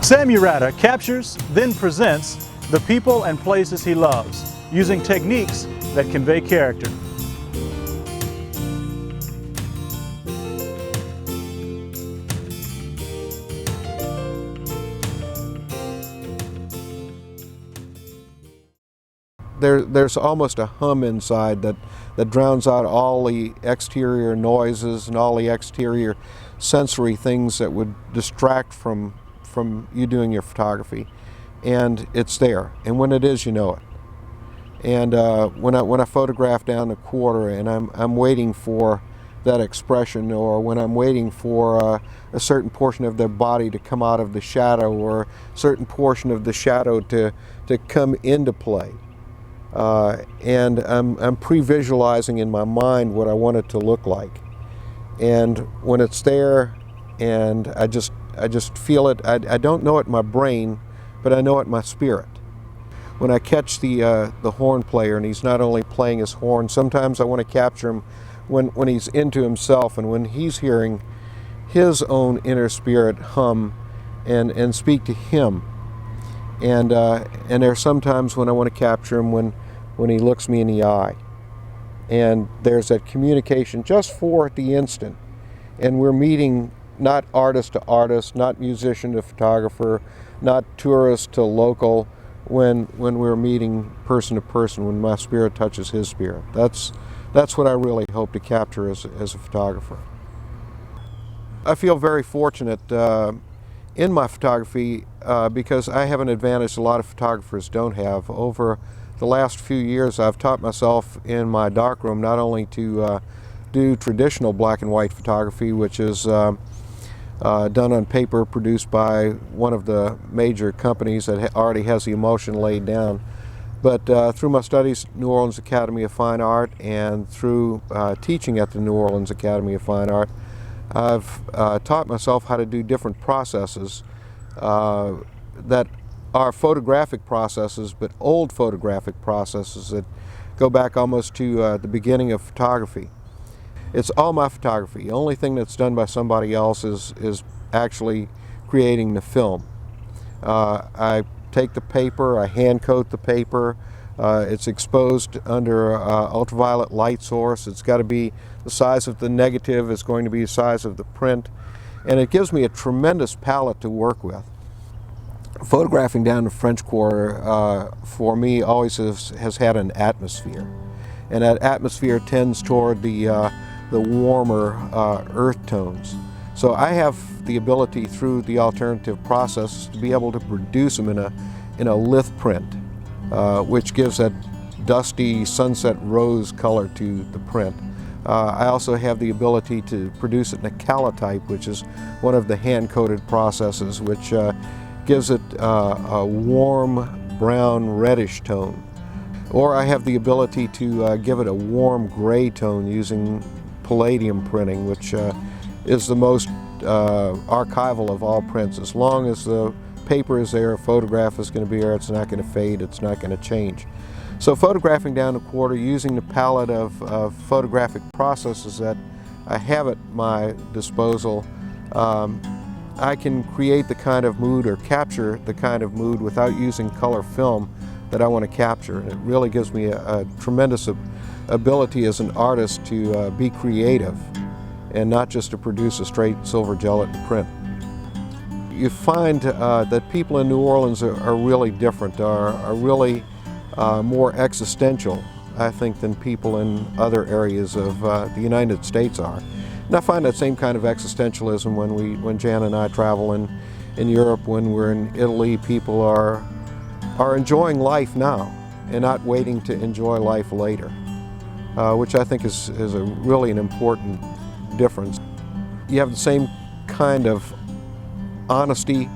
Sam Urrate captures, then presents the people and places he loves, using techniques that convey character. There's almost a hum inside that drowns out all the exterior noises and all the exterior sensory things that would distract from you doing your photography. And it's there, and when it is, you know it. And when I photograph down the quarter and I'm waiting for that expression, or when I'm waiting for a certain portion of their body to come out of the shadow, or a certain portion of the shadow to come into play, and I'm pre-visualizing in my mind what I want it to look like. And when it's there, and I just feel it. I don't know it in my brain, but I know it in my spirit. When I catch the horn player and he's not only playing his horn, sometimes I want to capture him when he's into himself and when he's hearing his own inner spirit hum and speak to him. And there's sometimes when I want to capture him when he looks me in the eye. And there's that communication just for the instant. And we're meeting not artist to artist, not musician to photographer, not tourist to local, when we're meeting person to person, when my spirit touches his spirit. That's what I really hope to capture as a photographer. I feel very fortunate in my photography because I have an advantage a lot of photographers don't have. Over the last few years, I've taught myself in my darkroom not only to do traditional black and white photography, which is done on paper produced by one of the major companies that already has the emotion laid down, but through my studies at New Orleans Academy of Fine Art and through teaching at the New Orleans Academy of Fine Art, I've taught myself how to do different processes that are photographic processes, but old photographic processes that go back almost to the beginning of photography. It's all my photography. The only thing that's done by somebody else is actually creating the film. I take the paper, I hand coat the paper, it's exposed under ultraviolet light source. It's got to be the size of the negative, it's going to be the size of the print, and it gives me a tremendous palette to work with. Photographing down the French Quarter for me always has had an atmosphere, and that atmosphere tends toward the warmer earth tones. So I have the ability through the alternative process to be able to produce them in a lithe print, which gives that dusty sunset rose color to the print. I also have the ability to produce it in a calotype, which is one of the hand-coated processes, which gives it a warm brown reddish tone. Or I have the ability to give it a warm gray tone using palladium printing, which is the most archival of all prints. As long as the paper is there, a photograph is going to be there, it's not going to fade, it's not going to change. So photographing down the quarter using the palette of photographic processes that I have at my disposal, I can create the kind of mood or capture the kind of mood without using color film that I want to capture. And it really gives me a tremendous ability as an artist to be creative and not just to produce a straight silver gelatin print. You find that people in New Orleans are really different, are really more existential, I think, than people in other areas of the United States are. And I find that same kind of existentialism when Jan and I travel in Europe, when we're in Italy. People are enjoying life now and not waiting to enjoy life later, which I think is really an important difference. You have the same kind of honesty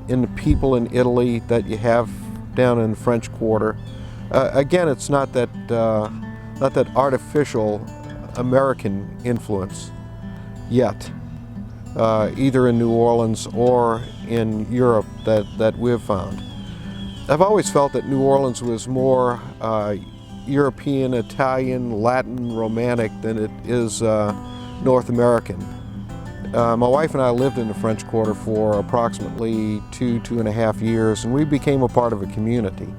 in the people in Italy that you have down in the French Quarter. Again, it's not that artificial American influence yet, either in New Orleans or in Europe that we've found. I've always felt that New Orleans was more European, Italian, Latin, Romantic than it is North American. My wife and I lived in the French Quarter for approximately 2.5 years, and we became a part of a community.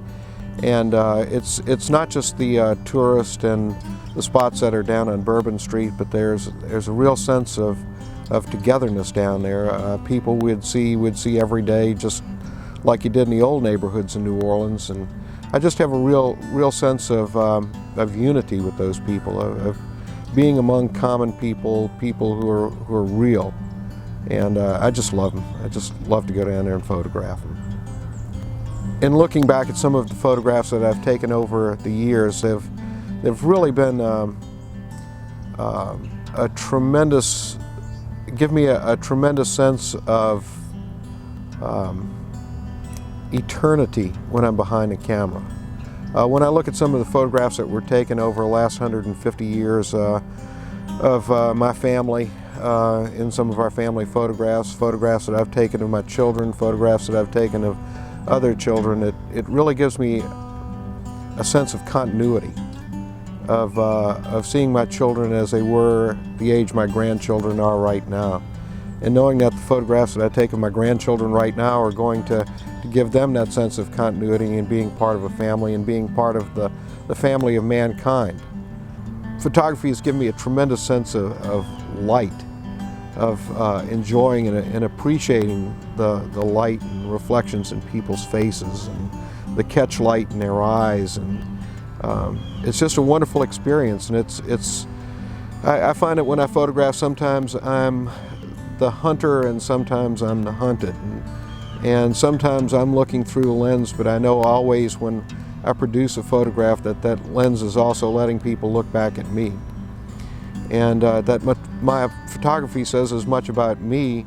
And it's not just the tourist and the spots that are down on Bourbon Street, but there's a real sense of togetherness down there. People we'd see every day, just like you did in the old neighborhoods in New Orleans. And I just have a real sense of unity with those people, of being among common people who are real. And I just love them. I just love to go down there and photograph them. And looking back at some of the photographs that I've taken over the years, they've really been a tremendous, give me a tremendous sense of eternity when I'm behind the camera. When I look at some of the photographs that were taken over the last 150 years of my family, in some of our family photographs that I've taken of my children, photographs that I've taken of other children, it really gives me a sense of continuity, of seeing my children as they were the age my grandchildren are right now, and knowing that the photographs that I take of my grandchildren right now are going to give them that sense of continuity and being part of a family and being part of the family of mankind. Photography has given me a tremendous sense of light, of enjoying and appreciating the light and reflections in people's faces and the catch light in their eyes, and it's just a wonderful experience. And I find that when I photograph, sometimes I'm the hunter and sometimes I'm the hunted, and sometimes I'm looking through a lens, but I know always when I produce a photograph that lens is also letting people look back at me. And that my photography says as much about me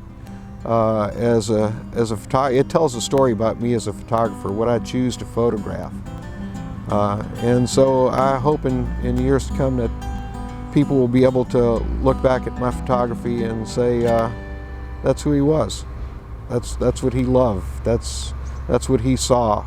as a photographer. It tells a story about me as a photographer, what I choose to photograph. And so I hope in years to come that people will be able to look back at my photography and say, that's who he was. That's what he loved. That's what he saw.